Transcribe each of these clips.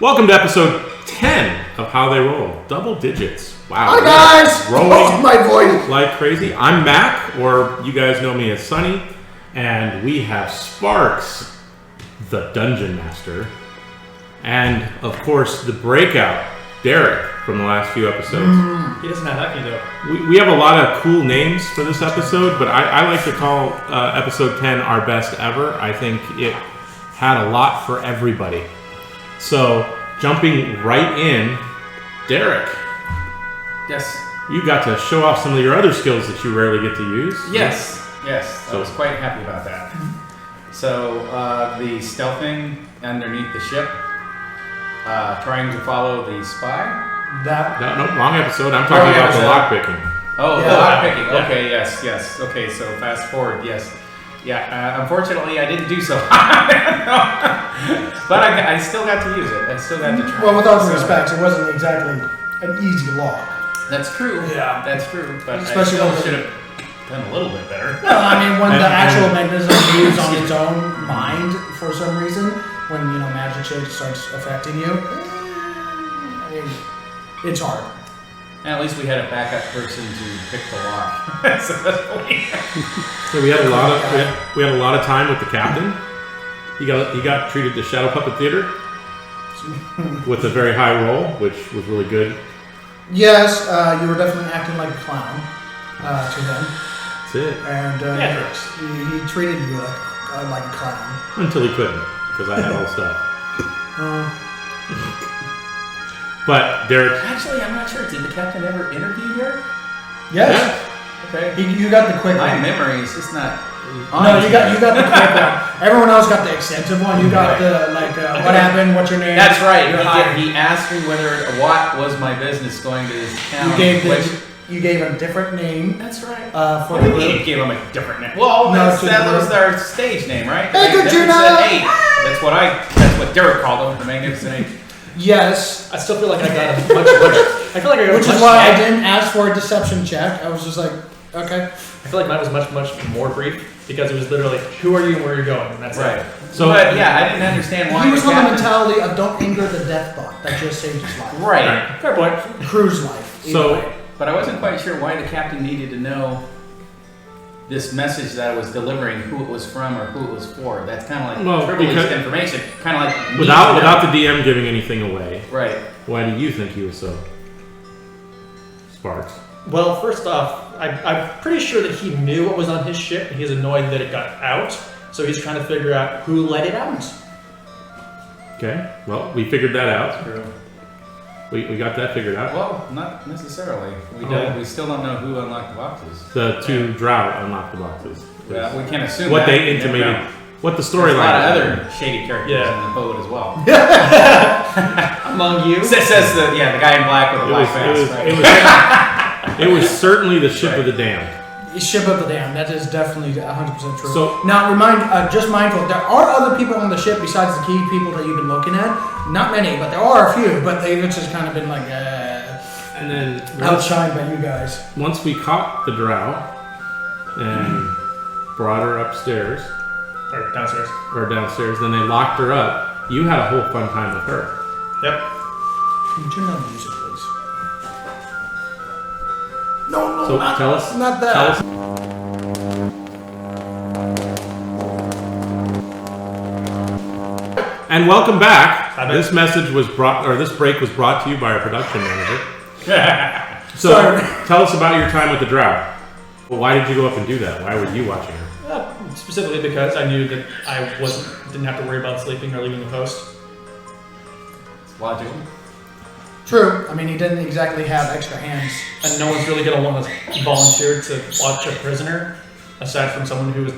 Welcome to episode 10 of How They Roll. Double digits. Wow. Hi guys! Rolling my voice like crazy. I'm Mac, or you guys know me as Sunny, and we have Sparks, the Dungeon Master, and of course the breakout, Derek, from the last few episodes. He doesn't have Effie though. We have a lot of cool names for this episode, but I like to call episode 10 our best ever. I think it had a lot for everybody. So, jumping right in, Derek. Yes. You got to show off some of your other skills that you rarely get to use. Yes. I was quite happy about that. So, the stealthing underneath the ship, trying to follow the spy. No, wrong episode. I'm talking about the lockpicking. Oh, yeah. the lockpicking. Yeah. Okay, yes. Okay, so fast forward, yes. Yeah, unfortunately, I didn't do so. But I still got to use it. I still got to try. Well, with all due respect, it wasn't exactly an easy lock. That's true. Yeah. That's true. But especially I still should have done a little bit better. Well, I mean, when the actual mechanism moves on its own mind for some reason, when, magic shit starts affecting you, I mean, it's hard. And at least we had a backup person to pick the lock. So we had a lot of time with the captain. He got treated to Shadow Puppet Theater with a very high roll, which was really good. Yes, you were definitely acting like a clown to him. That's it. And he treated you like a clown. Until he couldn't, because I had all the stuff. But Derek... Actually, I'm not sure. Did the captain ever interview here? Yes. Yeah. Okay. You got the quick My one. memory is just not... No, you got the quick one. Everyone else got the extensive one. You got the, what happened, what's your name? That's right. He He asked me what was my business going to this town. You gave a different name. That's right. For the He group. gave him a different name. Well, that was their stage name, right? Hey, Juno! That's what Derek called them, the Magnificent Eight. Yes. I still feel like I got a much I feel like I got Which is why I didn't ask for a deception check. I was just like, okay. I feel like mine was much more brief because it was literally who are you and where you're going, and that's right. it. So, but yeah, I didn't understand why. He was on the mentality of don't anger the death bot. That just saved his life. Right. Fair point. Cruise life. But I wasn't quite sure why the captain needed to know this message that I was delivering, who it was from or who it was for. That's kind of like privileged information. Kind of like without the DM giving anything away. Right. Why do you think he was so? Sparks. Well, first off, I'm pretty sure that he knew what was on his ship, and he's annoyed that it got out. So he's trying to figure out who let it out. Okay. Well, we figured that out. True. We got that figured out. Well, not necessarily. We still don't know who unlocked the boxes. The two drow unlocked the boxes. Yeah, we can't assume what that. they intimated. What the storyline. There's a lot of other shady characters in the boat as well. Among you. Says the guy in black with the black mask. It was certainly the ship of the damned. Ship of the damned. That is definitely 100% true. So now, just mindful. There are other people on the ship besides the key people that you've been looking at. Not many, but there are a few. But they've just kind of been like, and then outshined by you guys. Once we caught the drow and brought her upstairs Or downstairs. Then they locked her up. You had a whole fun time with her. Yep. Can you turn down the music, please? No, So tell us. Not that. Tell us. And welcome back. This break was brought to you by our production manager. So tell us about your time with the drow. Well, why did you go up and do that? Why were you watching her? Specifically because I knew that I didn't have to worry about sleeping or leaving the post. It's logical. True. I mean, he didn't exactly have extra hands. And no one's really going to want to volunteer to watch a prisoner, aside from someone who was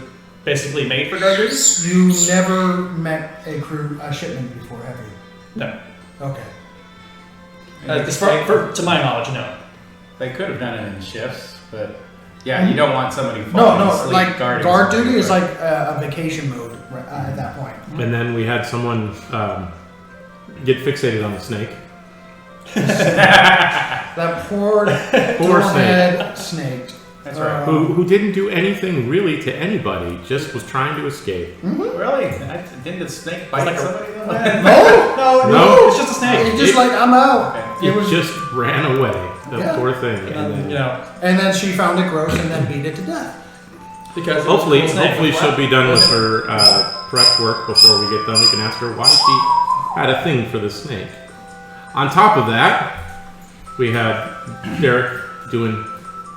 basically made for guard duty. You never met a shipment before, have you? No. Okay. To my knowledge, no. They could have done it in shifts, but yeah, you don't want somebody falling asleep like guarding guard somebody, duty is right? like a vacation mode at that point. And then we had someone get fixated on the snake. That poor head snake. That's right. Who didn't do anything really to anybody, just was trying to escape. Really? Didn't the snake bite somebody? No. It's just a He just I'm out. Okay. It just ran away. The poor thing. And then she found it gross and then beat it to death. Because hopefully she'll be done with her prep work before we get done. We can ask her why she had a thing for the snake. On top of that, we had Derek doing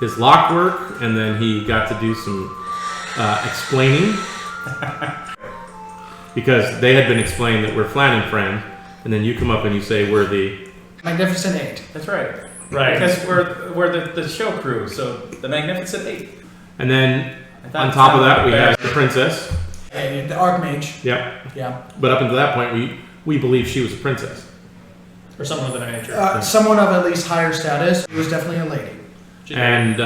his lock work, and then he got to do some explaining because they had been explained that we're Flan and Fran, and then you come up and you say we're the Magnificent Eight. That's right. Right. Because we're the show crew, so the Magnificent Eight. And then on top of that, we have the princess. And the Archmage. Yep. Yeah. But up until that point, we believe she was a princess. Or someone of that nature. Someone of at least higher status. She was definitely a lady. And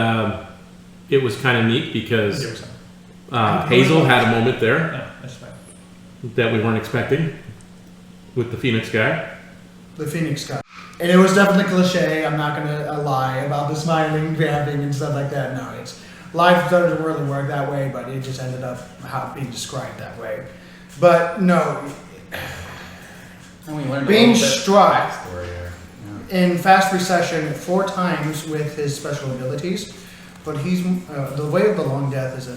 it was kind of neat because Hazel had a moment there that we weren't expecting with the Phoenix guy. The Phoenix guy. And it was definitely cliche. I'm not going to lie about the smiling, grabbing, and stuff like that. No, life doesn't really work that way, but it just ended up being described that way. But no, being struck in fast recession 4 times with his special abilities, but he's the way of the long death is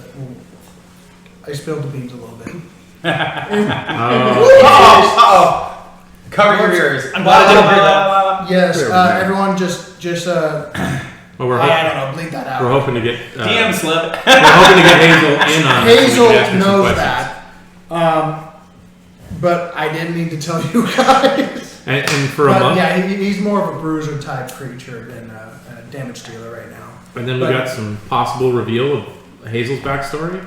I spilled the beans a little bit. Cover your ears. I'm glad I didn't hear that. Yes, everyone just well, I don't know, bleed that out. We're hoping to get DM slip. We're hoping to get Hazel in on it. Hazel knows that, but I didn't need to tell you guys. And for a month, yeah, he's more of a bruiser type creature than a damage dealer right now. And then we got some possible reveal of Hazel's backstory.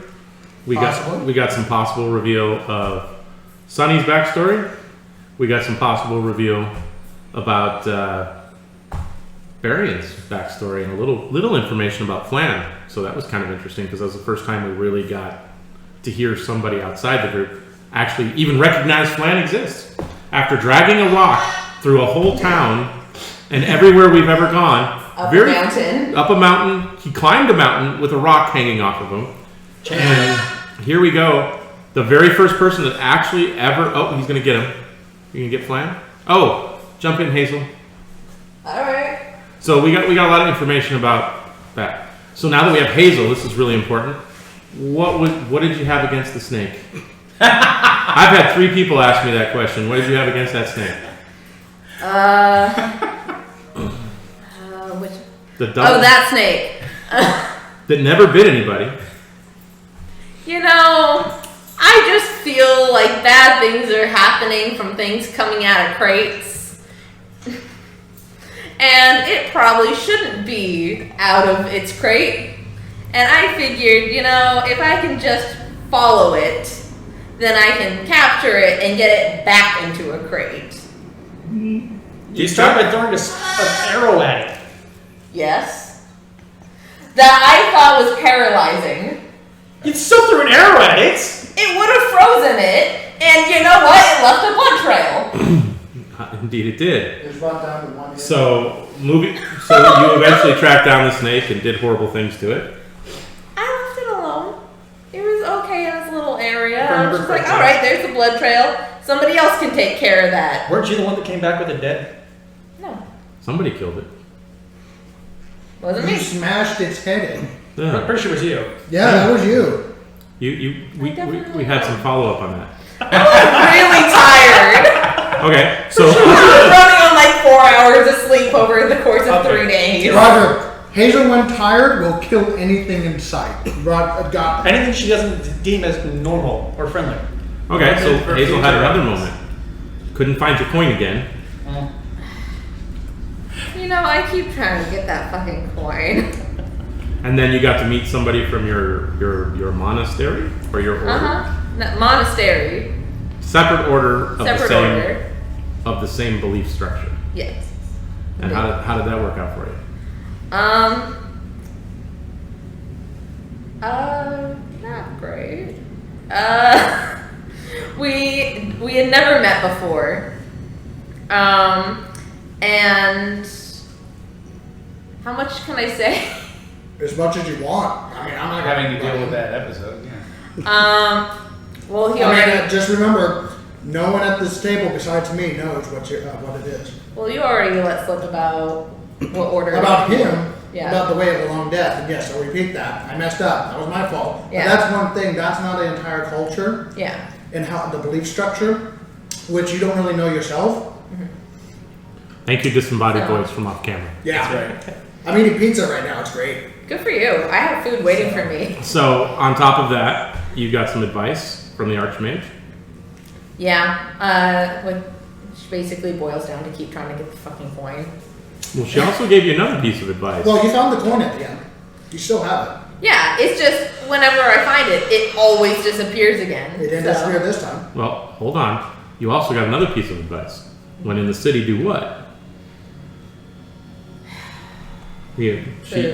We got some possible reveal of Sunny's backstory. We got some possible reveal about Varian's backstory and a little information about Flan. So that was kind of interesting because that was the first time we really got to hear somebody outside the group actually even recognize Flan exists. After dragging a rock through a whole town and everywhere we've ever gone, up a mountain. He climbed a mountain with a rock hanging off of him. And here we go. The very first person that actually ever... Oh, he's going to get him. You can get Flan? Oh, jump in, Hazel. All right. So we got a lot of information about that. So now that we have Hazel, this is really important. What did you have against the snake? I've had 3 people ask me that question. What did you have against that snake? Which? That snake. That never bit anybody. I just feel like bad things are happening from things coming out of crates. And it probably shouldn't be out of its crate. And I figured, if I can just follow it, then I can capture it and get it back into a crate. You start by throwing an arrow at it. Yes. That I thought was paralyzing. You still threw an arrow at it? It would have frozen it, and you know what? It left a blood trail. Indeed it did. It was brought down to 1 hit. So you eventually tracked down the snake and did horrible things to it. I left it alone. It was okay in its little area. I was just like, all right, there's the blood trail. Somebody else can take care of that. Weren't you the one that came back with it dead? No. Somebody killed it. Wasn't You me. smashed its head in. Yeah. I'm pretty sure it was you. Yeah, that was you. We had some follow up on that. I was really tired. Okay, so I was running on like 4 hours of sleep over the course of 3 days. Roger, Hazel, when tired, will kill anything in sight. Got Anything she doesn't deem as normal or friendly. okay, so Hazel had another moment. Couldn't find your coin again. I keep trying to get that fucking coin. And then you got to meet somebody from your monastery or your order. Monastery. Separate order of Order. of the same belief structure. Yes. And how did that work out for you? Not great. We had never met before. And how much can I say? as much as you want. I mean, I'm not Having to deal with that episode, yeah. Well, he already. Just remember, No one at this table besides me knows what it is. Well, you already let slip about what order. About him, Yeah. about the way of the long death, and yes, I'll repeat that. I messed up. That was my fault. Yeah. But that's one thing. That's not the entire culture Yeah. and how the belief structure, which you don't really know yourself. Thank you, disembodied So- voice from off camera. Yeah. That's right. I'm eating pizza right now. It's great. Good for you. I have food waiting for me. So, on top of that, you got some advice from the Archmage. Yeah. Which basically boils down to keep trying to get the fucking coin. Well, she also gave you another piece of advice. Well, you found the coin at the end. You still have it. Yeah, it's just whenever I find it, it always disappears again. It didn't so. disappear this time. Well, hold on. You also got another piece of advice. When in the city, do what? Yeah,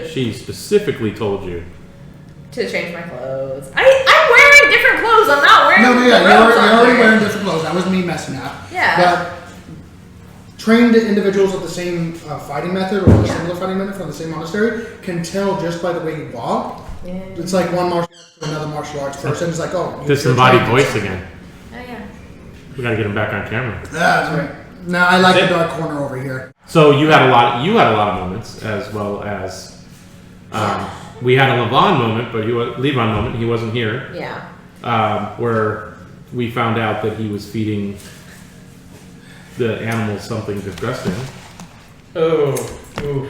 she specifically told you. To change my clothes. I'm wearing different clothes. I'm not wearing No, the yeah, robes you're on already there. wearing different clothes. That was me messing up. Yeah. But trained individuals with the same fighting method or a Yeah. similar fighting method from the same monastery can tell just by the way you walk. Yeah. It's like one martial arts to another martial arts person. It's like, oh, Disembodied you're voice trained. again. Oh yeah. We got to get him back on camera. That's right. No, I like the dark corner over here. So you had a lot. You had a lot of moments, as well as we had a Levon moment, but Levon moment. He wasn't here. Yeah. Where we found out that he was feeding the animals something disgusting. Oh, ooh.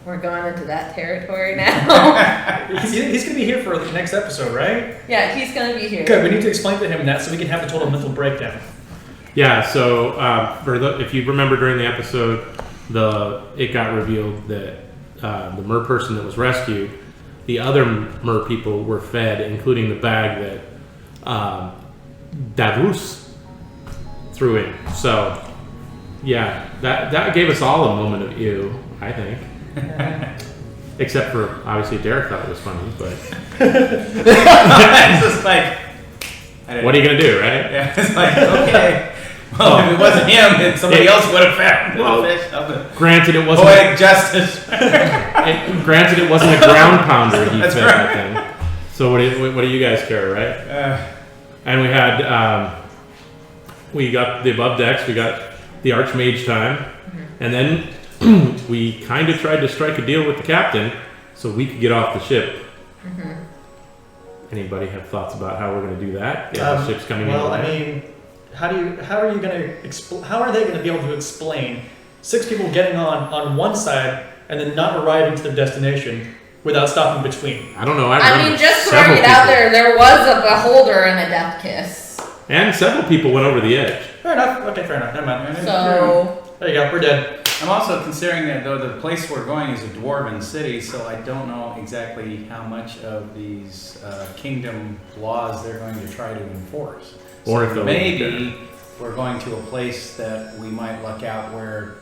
We're going into that territory now. He's going to be here for the next episode, right? Yeah, he's gonna be here. Good. We need to explain to him that so we can have the total mental breakdown. Yeah. So if you remember during the episode, it got revealed that the mer person that was rescued, the other mer people were fed, including the bag that Davus threw in. So yeah, that gave us all a moment of ew, I think. Except for obviously Derek thought it was funny, but It's just like, what are you gonna do, right? Yeah, it's like, okay. Well, if it wasn't him, then somebody else would have found Well, the fish. Of the Granted, it wasn't. poetic justice. Granted, it wasn't a ground pounder he That's fed right. that thing. So what do you guys care, right? And we had we got the above decks, we got the Archmage time, and then we kind of tried to strike a deal with the captain so we could get off the ship. Anybody have thoughts about how we're going to do that? Yeah, the ship's coming in. Well, I mean, how are they going to be able to explain 6 people getting on one side and then not arriving to their destination without stopping between? I don't know. I mean, just throwing it out there was a beholder and a death kiss. And several people went over the edge. Fair enough. Okay, fair enough. Never mind. So There you go. We're dead. I'm also considering that though the place we're going is a dwarven city, so I don't know exactly how much of these kingdom laws they're going to try to enforce. Or So if they'll maybe we're going to a place that we might luck out where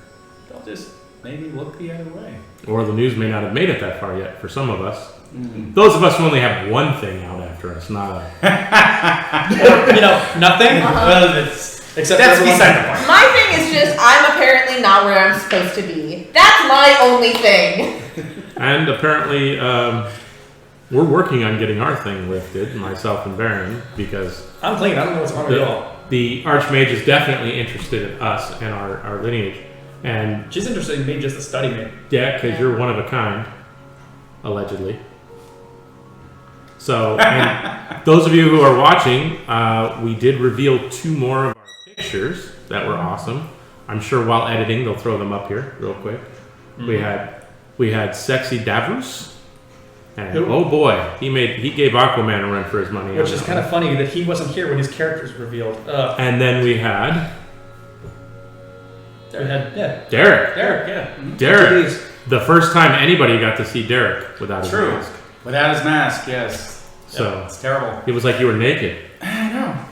they'll just maybe look the other way. Or the news may not have made it that far yet for some of us. Those of us who only have one thing out after us, not a... Nothing. Well, Except that's for everyone- beside the point. my thing is just I'm apparently not where I'm supposed to be. That's my only thing. And apparently, we're working on getting our thing lifted, myself and Baron, because I'm clean. I don't know what's wrong with you all. the Archmage is definitely interested in us and our lineage. And She's interested in me just to study me. yeah, because you're one of a kind, allegedly. So, and those of you who are watching, we did reveal 2 more of our pictures that were awesome. I'm sure while editing they'll throw them up here real quick. We had sexy Davros, and Who? oh boy, he gave Aquaman a run for his money. Which on is that kind of one. funny that he wasn't here when his character was revealed. And then we had Derek. Derek. Derek, yeah. Derek. Jeez. The first time anybody got to see Derek without his True. mask. Without his mask, yes. So It's terrible. it was like you were naked. I know.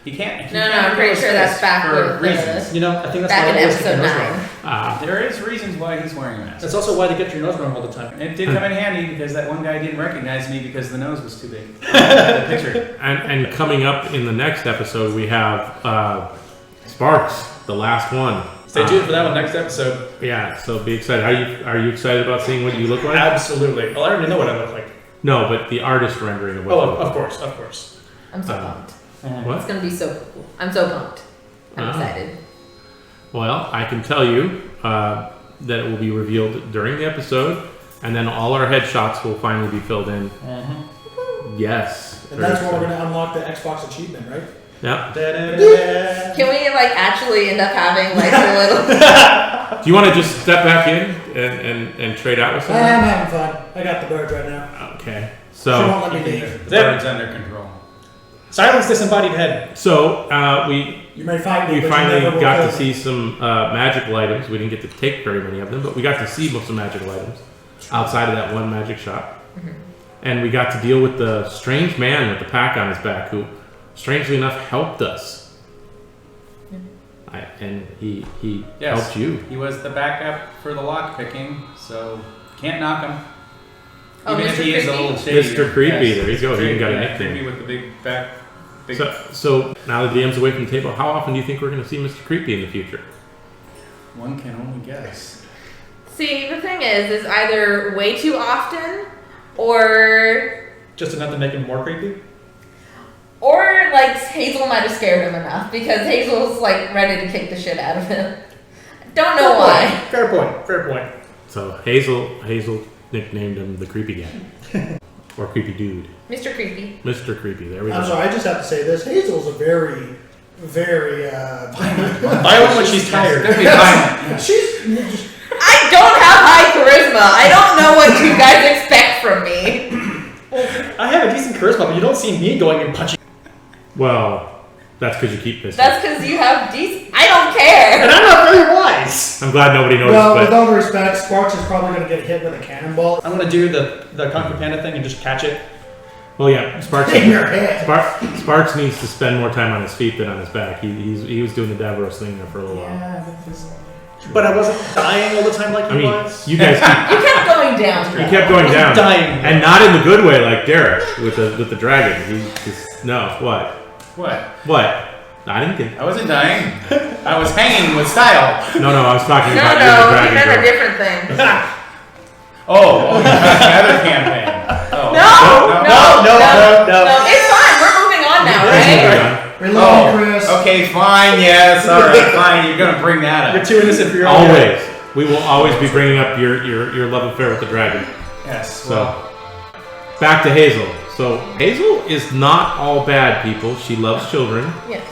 He can't. No, I'm pretty sure that's back for with reasons. the, You know, I think that's back why in they always keep your episode nose 9. wrong. There is reasons why he's wearing a mask. That's also why they get your nose wrong all the time. It did come in handy because that one guy didn't recognize me because the nose was too big. The picture. And coming up in the next episode, we have Sparks, the last one. Stay tuned for that one next episode. Yeah, so be excited. Are you excited about seeing what you look like? Absolutely. Well, I already know what I look like. No, but the artist rendering of what you Oh, look of course, of course. I'm so pumped. What? It's gonna be so cool. I'm so pumped. I'm excited. Well, I can tell you that it will be revealed during the episode, and then all our headshots will finally be filled in. Yes. And that's where we're going to unlock the Xbox achievement, right? Yeah. Can we actually end up having a little? Do you want to just step back in and trade out with someone? I'm having fun. I got the bird right now. Okay. She So won't let me leave. Bird's under control. Silence disembodied head. So we You may find me, but you finally never will got kill to me. see some magical items. We didn't get to take very many of them, but we got to see most of the magical items outside of that one magic shop. And we got to deal with the strange man with the pack on his back who, strangely enough, helped us. And he Yes. helped you. He was the backup for the lock picking, so can't knock him. Oh, Even if Mr. he is a Creepy? little shady. Mr. Creepy, there you go. He even got a Yeah, nickname. Creepy with the big back. Big So now the DM's away from the table, how often do you think we're going to see Mr. Creepy in the future? One can only guess. See, the thing is either way too often, or Just enough to make him more creepy? Hazel might have scared him enough because Hazel's ready to kick the shit out of him. Don't know why. Fair point. So Hazel nicknamed him the Creepy Guy. Or Creepy Dude. Mr. Creepy. Mr. Creepy, there we go. I'm sorry, I just have to say this. Hazel's a very, very, Violent when she's tired. That'd be fine. she's, I don't have high charisma. I don't know what you guys expect from me. I have a decent charisma, but you don't see me going and punching. Well, that's because you keep pissing. That's because you have I don't care. And I'm not very wise. I'm glad nobody noticed, well, with but all due respect, Sparks is probably going to get hit with a cannonball I'm gonna do the Kung Fu Panda thing and just catch it. well, yeah, Sparks in your head. Sparks needs to spend more time on his feet than on his back. He was doing the Davros thing there for a little while. Yeah, But I wasn't dying all the time like I he mean, was. you guys You kept going down. you kept going down, dying. and not in the good way like Derek with the dragon. He just no what. I didn't get. I wasn't dying. I was hanging with style. No, I was talking No, about you and the he dragon. meant a girl. different thing. Oh, you're talking the other campaign. Oh. No. It's fine. We're moving on now, right? We love you, Oh, Chris. okay, fine, yes, all right, fine. You're gonna bring that You're up. too innocent for your own Always, we will always be bringing up your love affair with the dragon. Yes. So, back to Hazel. So Hazel is not all bad people. She loves children. Yes.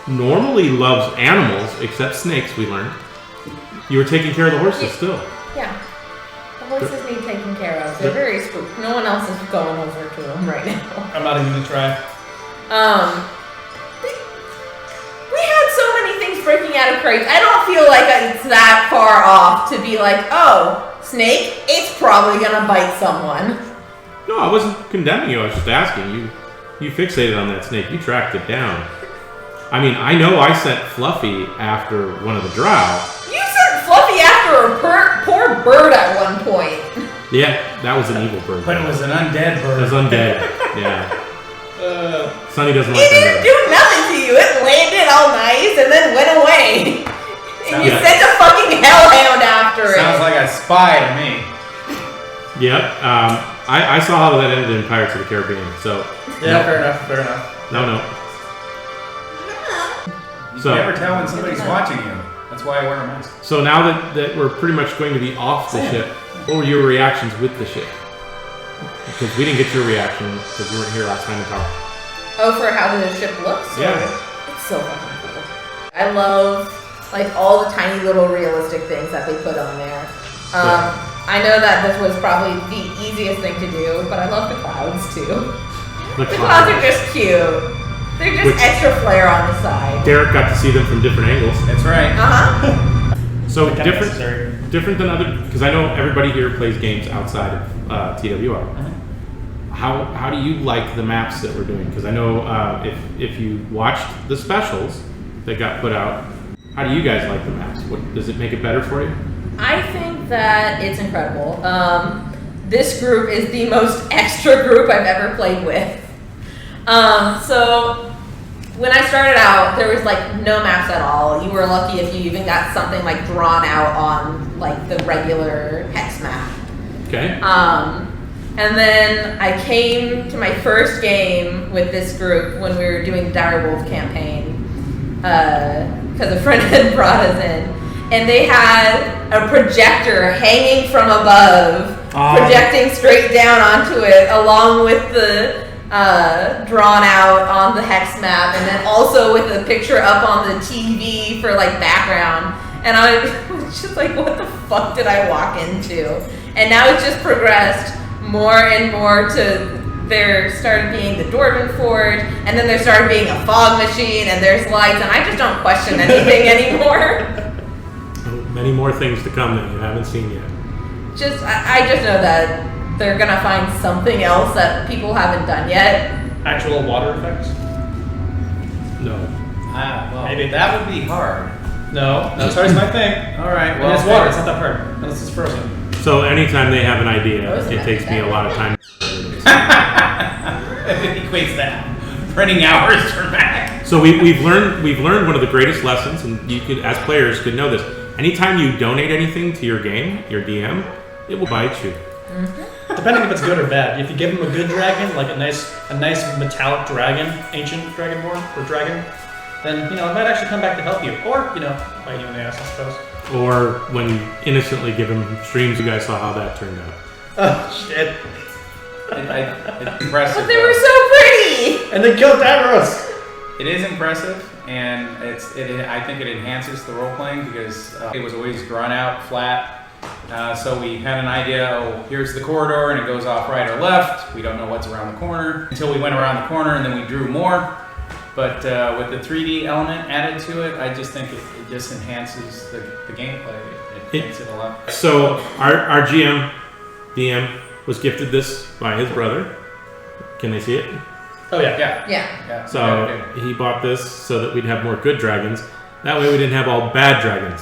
Normally loves animals, except snakes. We learned. You were taking care of the horses still. Yeah. The horses need taken care of. They're very spooked. No one else is going over to them right now. I'm not even gonna try. We had so many things breaking out of crates. I don't feel like it's that far off to be like, oh, snake, it's probably gonna bite someone. No, I wasn't condemning you. I was just asking you. You fixated on that snake. You tracked it down. I mean, I know I sent Fluffy after one of the drow. You sent Fluffy after a poor bird at one point. Yeah, that was an evil bird. But it was an undead It bird. was undead. Yeah. Sonny doesn't It like didn't undead. do nothing to you. It landed all nice and then went away. And you Yeah. sent a fucking hellhound after it. Sounds like a spy to me. Yep. I saw how that ended in Pirates of the Caribbean. So Yeah, no. fair enough. No. You So- can never tell when somebody's watching you. That's why I wear a mask. So now that we're pretty much going to be off the ship, what were your reactions with the ship? Because we didn't get your reaction because you weren't here last time to talk. Oh, for how the ship looks? Yeah. It's so fucking cool. I love all the tiny little realistic things that they put on there. I know that this was probably the easiest thing to do, but I love the clouds too. The clouds are just cute. They're just Which- extra flair on the side. Derek got to see them from different angles. That's right. Uh-huh. So Kinda necessary. different than other, because I know everybody here plays games outside of TWR. How do you like the maps that we're doing? Because I know if you watched the specials that got put out, how do you guys like the maps? What does it make it better for you? I think that it's incredible. This group is the most extra group I've ever played with. So when I started out, there was no maps at all. You were lucky if you even got something drawn out on the regular hex map. Okay. And then I came to my first game with this group when we were doing the Dire Wolf campaign, because a friend had brought us in, and they had a projector hanging from above, projecting straight down onto it, along with the drawn out on the hex map, and then also with a picture up on the TV for like background. And I was just like, what the fuck did I walk into? And now it's just progressed more and more to there started being the Dwarven Forge, and then there started being a fog machine, and there's lights, and I just don't question anything anymore. Many more things to come that you haven't seen yet. I just know that they're gonna find something else that people haven't done yet. Actual water effects? No. Well, Maybe. that would be hard. No, not as hard as my thing. All right, And well, it's water, it's not that hard. Unless it's frozen. So anytime they have an idea, Frozen, it takes me a lot of time. It equates that. Printing hours for Mac. So we've learned one of the greatest lessons, and you could, as players, could know this. Anytime you donate anything to your game, your DM, it will bite you. Mm-hmm. Depending if it's good or bad. If you give them a good dragon, like a nice metallic dragon, ancient dragonborn or dragon, then it might actually come back to help you, or bite you in the ass, I suppose. Or when you innocently give them streams, you guys saw how that turned out. Oh shit! It's impressive. But they were so pretty! And they killed Davros. It is impressive, and I think it enhances the role playing because it was always drawn out, flat. So we had an idea. Here's the corridor, and it goes off right or left. We don't know what's around the corner until we went around the corner, and then we drew more. But with the 3D element added to it, I just think it just enhances the gameplay. It makes it a lot. So our DM was gifted this by his brother. Can they see it? Oh yeah. Yeah. So he bought this so that we'd have more good dragons. That way we didn't have all bad dragons.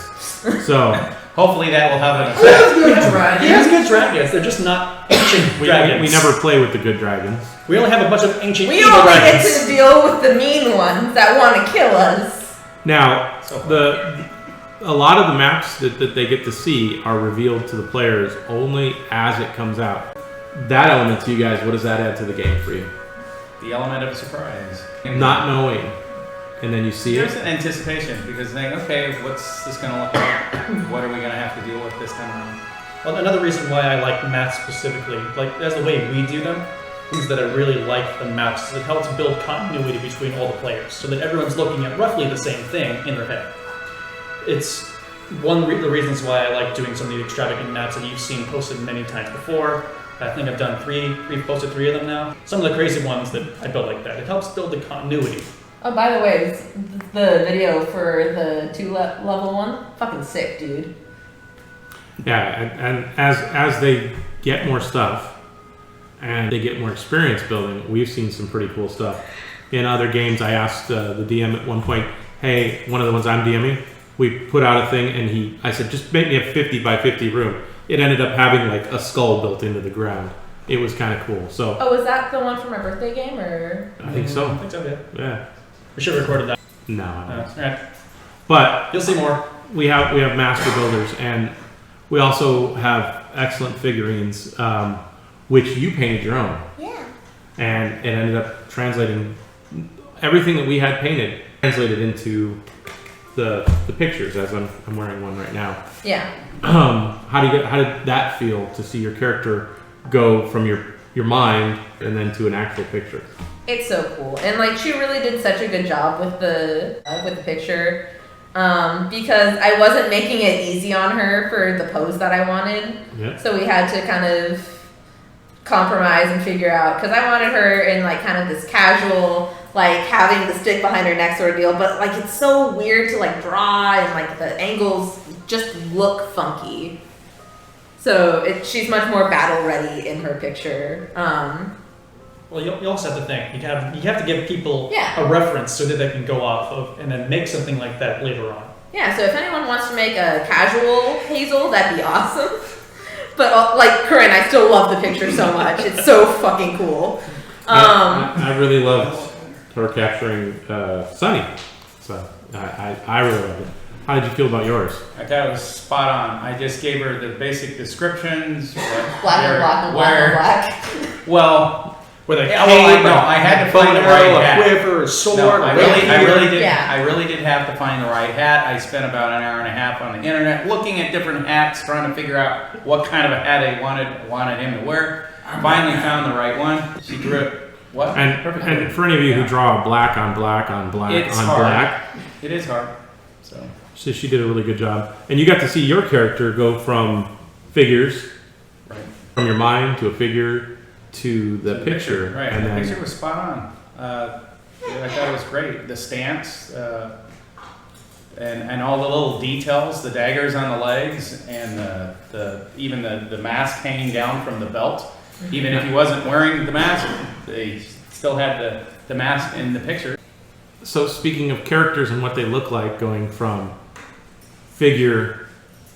So hopefully that will have an effect. He has good dragons. They're just not ancient dragons. we never play with the good dragons. We only have a bunch of ancient We evil only dragons. get to deal with the mean ones that want to kill us. Now, a lot of the maps that they get to see are revealed to the players only as it comes out. That element to you guys, what does that add to the game for you? The element of surprise. Not knowing, and then you see There's it. an anticipation because then, okay, what's this going to look like? What are we going to have to deal with this time around? Well, another reason why I like maps specifically, like that's the way we do them, is that I really like the maps. It helps build continuity between all the players, so that everyone's looking at roughly the same thing in their head. It's one of the reasons why I like doing some of the extravagant maps that you've seen posted many times before. I think I've done posted three of them now. Some of the crazy ones that I built like that. It helps build the continuity. Oh, by the way, the video for the 2-level one, fucking sick, dude. Yeah, and as they get more stuff and they get more experience building, we've seen some pretty cool stuff. In other games, I asked the DM at one point, hey, one of the ones I'm DMing, we put out a thing, and I said, just make me a 50 by 50 room. It ended up having like a skull built into the ground. It was kind of cool. So. Oh, was that the one for my birthday game, or? I think so. I think so, yeah. Yeah. We should have recorded that. No. Alright. But You'll see more. we have master builders, and we also have excellent figurines, which you painted your own. Yeah. And it ended up translating everything that we had painted, translated into the pictures, as I'm wearing one right now. Yeah. How did that feel to see your character go from your mind and then to an actual picture? It's so cool, and like she really did such a good job with the picture, because I wasn't making it easy on her for the pose that I wanted. Yeah. So we had to kind of compromise and figure out, because I wanted her in like kind of this casual, like having the stick behind her neck sort of deal, but like it's so weird to like draw, and like the angles just look funky. So she's much more battle ready in her picture. Well, you also have to think. You have to give people Yeah. a reference so that they can go off of and then make something like that later on. Yeah, so if anyone wants to make a casual Hazel, that'd be awesome. But like Corinne, I still love the picture so much. It's so fucking cool. I really loved her capturing Sunny. So I really love it. How did you feel about yours? I thought it was spot on. I just gave her the basic descriptions. Black and black and black and black. Well, With a yeah, cape, no, I had to find the right a hat. quiver, a sword, No, I really did. Yeah. I really did have to find the right hat. I spent about an hour and a half on the internet looking at different hats, trying to figure out what kind of a hat I wanted him to wear. Finally found the right one. She drew it. What? And for any of you who draw black on black on black It's on hard. black, It is hard. So she did a really good job. And you got to see your character go from figures, right. from your mind to a figure to the picture. Right. And The then, picture was spot on. I thought it was great. The stance. And all the little details, the daggers on the legs, and even the mask hanging down from the belt. Even if he wasn't wearing the mask, they still had the mask in the picture. So speaking of characters and what they look like going from figure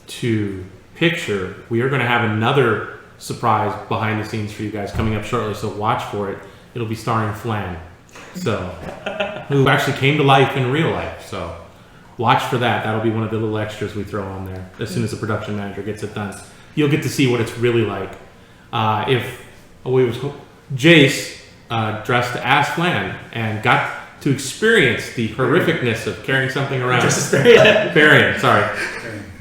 to picture, we are going to have another surprise behind the scenes for you guys coming up shortly, so watch for it. It'll be starring Flan, who actually came to life in real life. So watch for that. That'll be one of the little extras we throw on there as soon as the production manager gets it done. You'll get to see what it's really like. Jace dressed as Flan and got to experience the horrificness of carrying something around. Barian, sorry.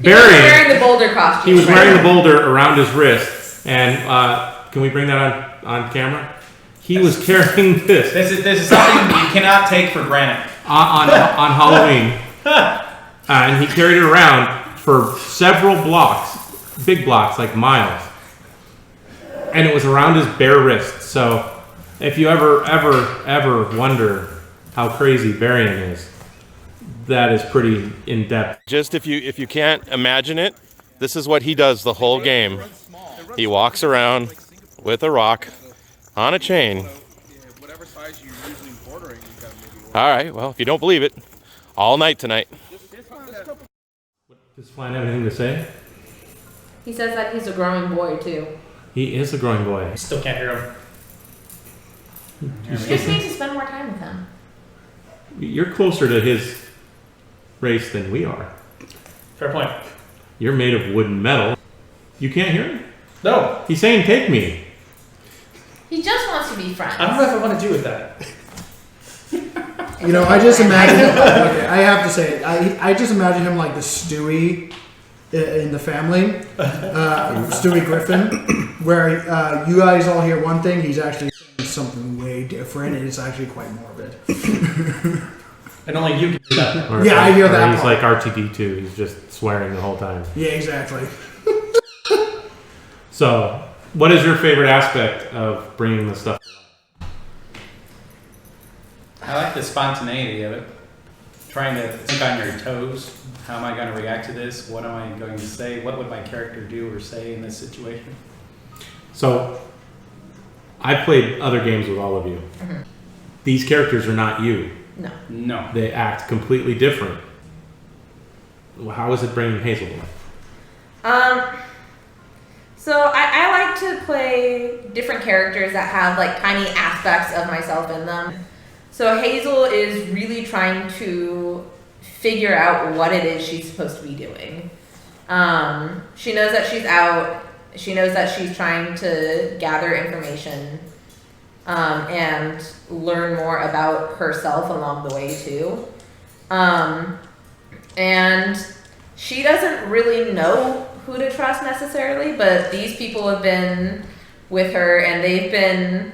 He was wearing the boulder costume. He was wearing the boulder around his wrist, and can we bring that on camera? He was carrying this. This is something you cannot take for granted. On Halloween, and he carried it around for several blocks, big blocks, like miles, and it was around his bare wrist. So, if you ever wonder how crazy Barian is, that is pretty in depth. Just if you can't imagine it, this is what he does the whole game. He walks around with a rock on a chain. All right, well, if you don't believe it, all night tonight. Does Flan have anything to say? He says that he's a growing boy too. He is a growing boy. Still can't hear him. We just need to spend more time with him. You're closer to his race than we are. Fair point. You're made of wood and metal. You can't hear him? No, He's saying, take me. He just wants to be friends. I don't know if I want to do with that. You know, I just imagine. Okay, I have to say, I just imagine him like the Stewie in the Family, Stewie Griffin, where you guys all hear one thing, he's actually saying something way different, and it's actually quite morbid. And only you can do that. Or, I hear that He's part. like RTD2. He's just swearing the whole time. Yeah, exactly. So, what is your favorite aspect of bringing this stuff? I like the spontaneity of it. Trying to think on your toes. How am I going to react to this? What am I going to say? What would my character do or say in this situation? So, I played other games with all of you. Mm-hmm. These characters are not you. No. They act completely different. How is it bringing Hazel to life? So I like to play different characters that have like tiny aspects of myself in them. So Hazel is really trying to figure out what it is she's supposed to be doing. She knows that she's out. She knows that she's trying to gather information and learn more about herself along the way too. And she doesn't really know who to trust necessarily, but these people have been with her and they've been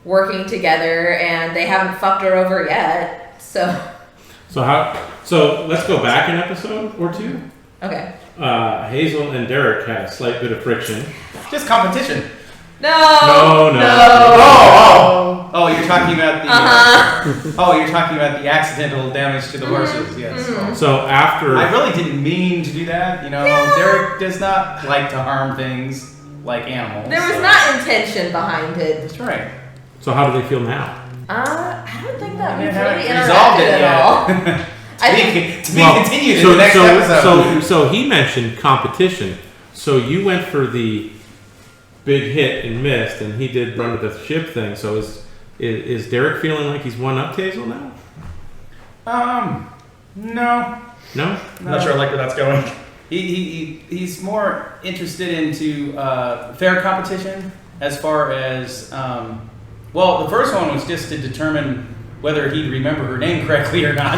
working together and they haven't fucked her over yet. So let's go back an episode or two. okay. Hazel and Derek had a slight bit of friction. Just competition. No. Oh, you're talking about the. Oh, you're talking about the accidental damage to the horses. Yes. Mhm. So after I really didn't mean to do that. You know, Derek does not like to harm things like animals. There was not intention behind it. That's right. So how do they feel now? I don't think that We we've haven't really resolved interacted it at all. yet. to be Well, continued in the next episode. So he mentioned competition. So you went for the big hit and missed, and he did run with the ship thing. So is Derek feeling like he's one up Hazel now? No. No? I'm not sure I like where that's going. He's more interested into fair competition as far as well, the first one was just to determine whether he'd remember her name correctly or not.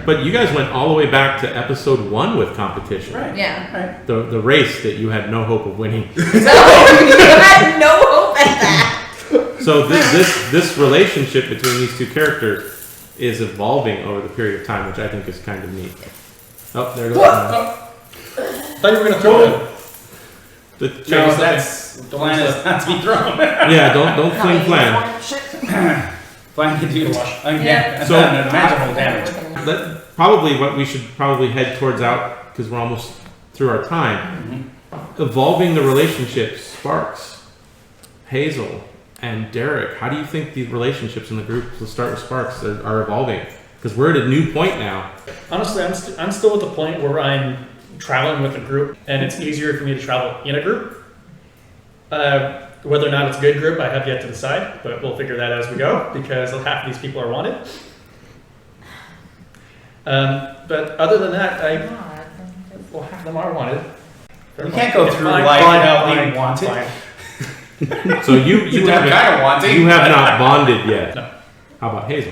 But you guys went all the way back to episode 1 with competition. Right. Yeah. Right. The race that you had no hope of winning. No, you had no hope at that. So this relationship between these two characters is evolving over the period of time, which I think is kind of neat. Oh, there goes. Thought you were going to throw it. No, that's the line is not to be thrown. Yeah, don't fling Flan. Flan can do Yeah. So- unimaginable damage. Probably what we should probably head towards out, because we're almost through our time. Evolving the relationships, Sparks, Hazel, and Derek. How do you think the relationships in the group, let's start with Sparks, are evolving? Because we're at a new point now. Honestly, I'm still at the point where I'm traveling with a group, and it's easier for me to travel in a group. Whether or not it's a good group, I have yet to decide, but we'll figure that as we go, because half of these people are wanted. But other than that, well, half of them are wanted. You can't go through life without being wanted. Fine. So you kind of wanting. You have not bonded yet. No. How about Hazel?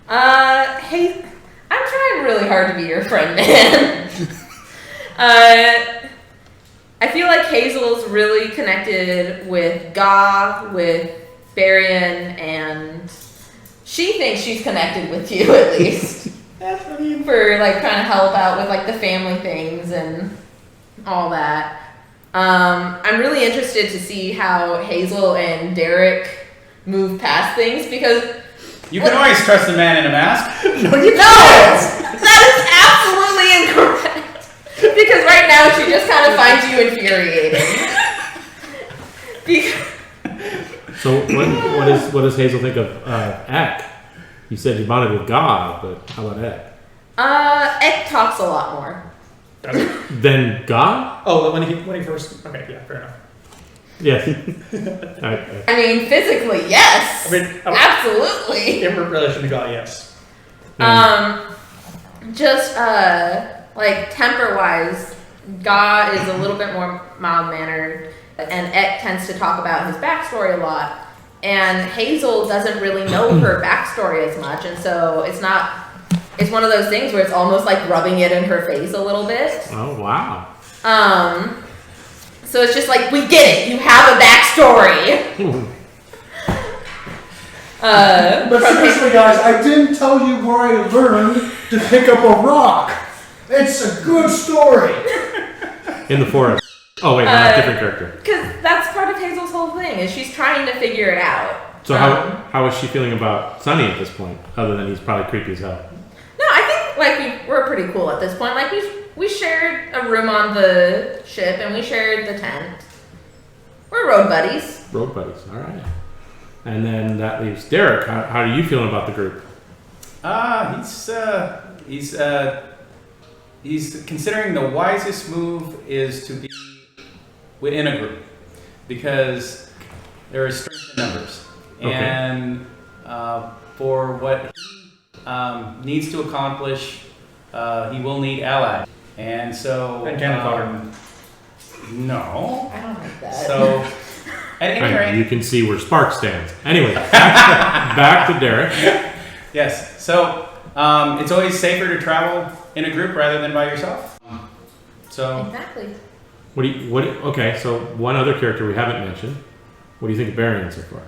Hey, I'm trying really hard to be your friend, man. I feel like Hazel's really connected with Ga, with Barian, and she thinks she's connected with you at least. For like trying to help out with like the family things and all that. I'm really interested to see how Hazel and Derek move past things because You can always trust a man in a mask. no, that is absolutely incorrect. Because right now she just kind of finds you infuriating. So what does Hazel think of Ek? You said you bonded with God, but how about Ek? Ek talks a lot more. Then God? Oh, when he first. Okay, yeah, fair enough. Yes. I mean, physically, yes. I mean, absolutely. In relation to God, yes. Just like temper-wise, Ga is a little bit more mild-mannered, and Ek tends to talk about his backstory a lot. And Hazel doesn't really know her backstory as much, and so it's one of those things where it's almost like rubbing it in her face a little bit. Oh wow. So it's just like, we get it, you have a backstory. But seriously, guys, I didn't tell you where I learned to pick up a rock. It's a good story. In the forest. Oh wait, no, different character. Because that's part of Hazel's whole thing, is she's trying to figure it out. So how is she feeling about Sunny at this point, other than he's probably creepy as hell? No, I think like we're pretty cool at this point. Like we shared a room on the ship and we shared the tent. We're road buddies. Road buddies, all right. And then that leaves Derek. How are you feeling about the group? He's considering the wisest move is to be within a group because there is strength in numbers, Okay. and for what he needs to accomplish, he will need allies, and so And cannon fodder. No. I don't like that. So at any rate, You can see where Spark stands. Anyway, back to Derek. yes. So it's always safer to travel in a group rather than by yourself. So Exactly. Okay, so one other character we haven't mentioned. What do you think of Barian so far?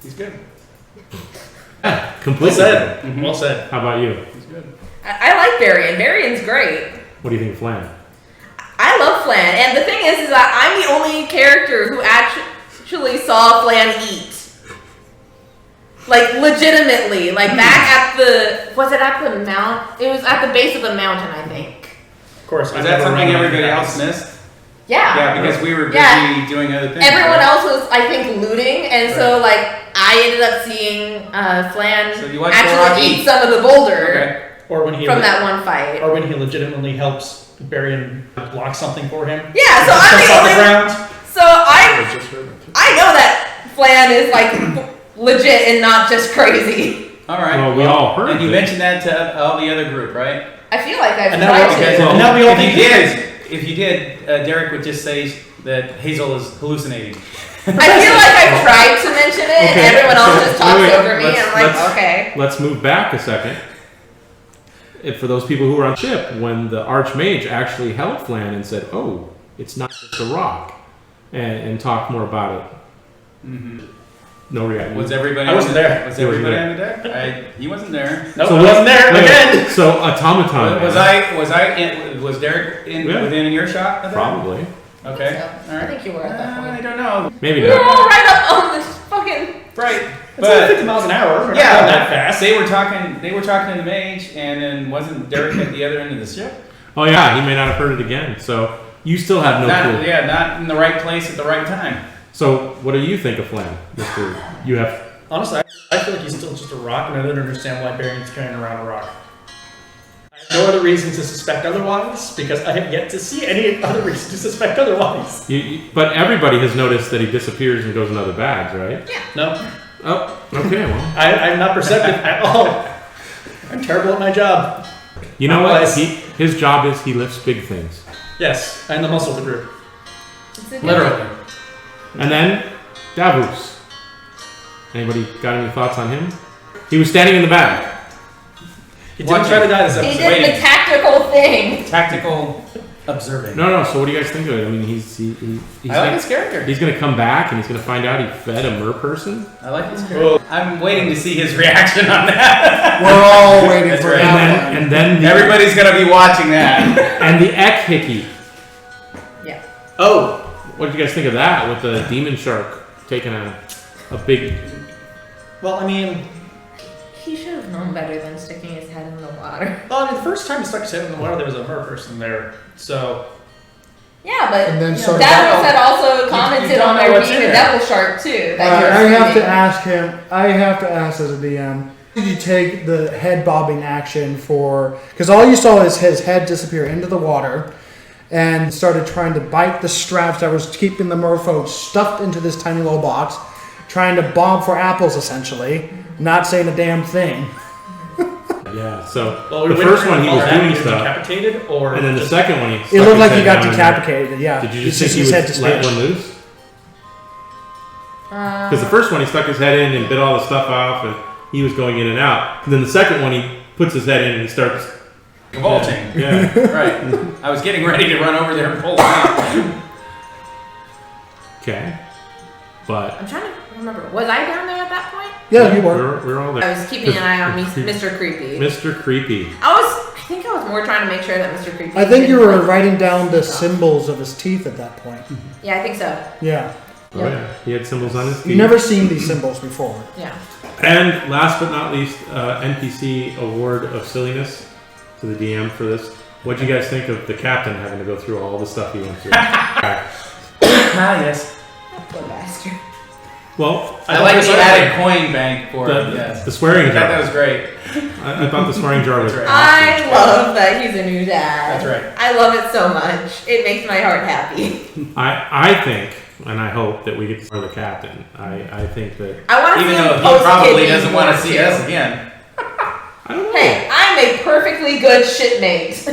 he's good. Completely. Well said. Mhm. Well said. How about you? He's good. I like Barian. Barian's great. What do you think of Flan? I love Flan, and the thing is that I'm the only character who actually saw Flan eat. Like, legitimately. Like, back at was it at the mount? It was at the base of the mountain, I think. Of course. Is I've that never something run everybody like else that. missed? Yeah. Yeah, because we were busy Yeah. doing other things. Everyone right? else was, I think, looting, and so, like, I ended up seeing Flan So you watched the rock actually eat. eat some of the boulder Okay. Or when he from that one fight. Or when he legitimately helps Barian block something for him. Yeah, so I'm Jumps the off the only ground. So I know that Flan is like legit and not just crazy. All right. Well, we all heard And you it. mentioned that to all the other group, right? I feel like I've And now tried we- to. and now we all If you think did, Derek would just say that Hazel is hallucinating. I feel like I've tried to mention it, Okay, and everyone else so- just talks wait, over me, let's- and I'm like, let's- okay. Let's move back a second. For those people who were on the ship, when the Archmage actually held Flan and said, "Oh, it's not just a rock," and talked more about it. No reaction. Was everybody? I wasn't there. Was You wasn't everybody there. on the deck? He wasn't there. Nope, So I wasn't there wait, again. So automaton. Was Derek Yeah. within earshot of that? Probably. Okay. So, All I right. think you were at that I point. don't know. Maybe We were not. all right up on this fucking. Right. It's only 50 But miles an hour. We're not yeah, going that fast. They were talking to the mage, and then wasn't Derek at the other end of the ship? Oh yeah, he may not have heard it again. So you still have no clue. Not in the right place at the right time. So what do you think of Flan, Mister? You have. Honestly, I feel like he's still just a rock, and I don't understand why Barion's carrying around a rock. I have no other reason to suspect otherwise, because I have yet to see any other reason to suspect otherwise. But everybody has noticed that he disappears and goes in other bags, right? No, Oh, okay. Well, I'm not perceptive at all. I'm terrible at my job. you know what? Otherwise- His job is he lifts big things. Yes, I'm the muscle of the group. It's a good Literally. And then Davos. Anybody got any thoughts on him? He was standing in the back. He didn't try to die this He episode. did the Waiting. tactical thing. Tactical observing. No. So what do you guys think of it? I mean, he's I like gonna, his character. he's gonna come back and he's gonna find out he fed a mer person. I like his character. I'm waiting to see his reaction on that. We're all waiting That's for right. that. And then the, Everybody's gonna be watching that. and the Ek Hickey. Yeah. Oh, What did you guys think of that with the demon shark taking a big? well, I mean, He should have known better than sticking his head in the water. the first time he stuck his head in the water, there was a mer person there. So, Yeah, but And then you know, sort of- Davos had also commented don't on know there what's being in a there. devil shark too. That I you're have to assuming. ask him. I have to ask as a DM. Did you take the head bobbing action for? Because all you saw is his head disappear into the water, and started trying to bite the straps that was keeping the merfolk stuffed into this tiny little box, trying to bob for apples essentially, not saying a damn thing. Yeah. So well, we the waited first for one him he to was fall back doing and stuff, decapitated, or and then the just- second one he. It stuck looked his like he head got down in decapitated. Yeah. there. Did you It's just think he his head would let disappeared. one loose? Because the first one he stuck his head in and bit all the stuff off, and he was going in and out. And then the second one he puts his head in and he starts. Convulsing. Yeah. Right. I was getting ready to run over there and pull him out. Okay. But I'm trying to remember. Was I down there at that point? Yeah, you were. we're all I there. was keeping an eye on Mr. Creepy. Mr. Creepy. I think I was more trying to make sure that Mr. Creepy. I think you didn't, were like- writing down the symbols of his teeth at that point. Yeah, I think so. Yeah. Oh yeah. He had symbols on his teeth. You've never seen these symbols before. Yeah. And last but not least, NPC award of silliness to the DM for this. What'd you guys think of the captain having to go through all the stuff he went through? Yes. Poor bastard. Well, I like the added coin bank for it. the, Yes. the swearing I thought that jar. was great. I thought the swearing jar was That's I love that he's a new dad. That's right. I love it so much. It makes my heart happy. I think, and I hope that we get to see the captain. I think that I want to Even see him though he post probably kidney doesn't want to more, see too. us again. I don't know. Hey, I'm a perfectly good shipmate.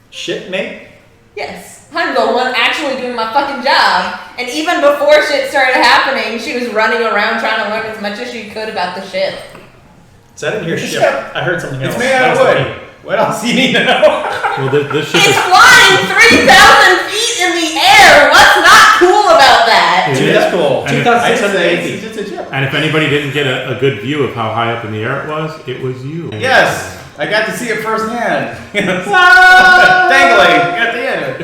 shit, mate. Yes. I'm the one actually doing my fucking job. And even before shit started happening, she was running around trying to learn as much as she could about the ship. So I didn't hear It's a shit. ship. I heard something else. It's made out of That was wood. What else do you need to know? Well, this ship It's is. flying 3,000 feet in the air! What's not cool about that? It Dude, is. that's cool. And if, I'd say 2680. it's just a chip. and if anybody didn't get a good view of how high up in the air it was you. Yes, I got to see it firsthand. Dangling at the end.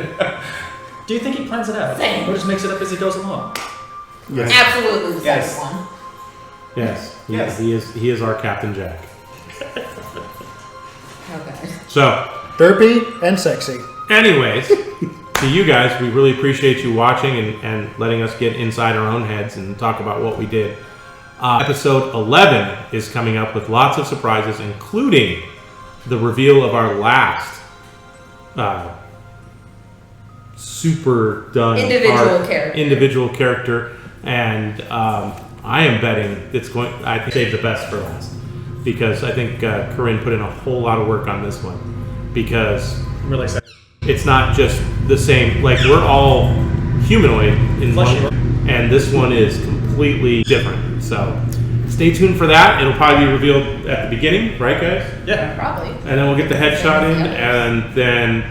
Do you think he plans it out? Same. Or just makes it up as he goes along? Yes. Absolutely the Yes. second one. Yes. Yes. He is our Captain Jack. Okay. So, Derpy and sexy. anyways, to you guys, we really appreciate you watching and letting us get inside our own heads and talk about what we did. Episode 11 is coming up with lots of surprises, including the reveal of our last super done Individual character. and I am betting it's going. I think save the best for last. because I think Corinne put in a whole lot of work on this one, because I'm really excited. it's not just the same. Like, we're all humanoid in Fleshy. one, and this one is completely different. So stay tuned for that. It'll probably be revealed at the beginning, right, guys? Yeah. Probably. And then we'll get the headshot in, and then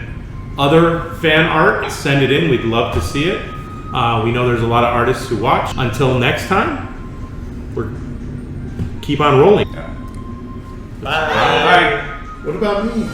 other fan art, send it in. We'd love to see it. We know there's a lot of artists who watch. Until next time, keep on rolling. Bye. What about me?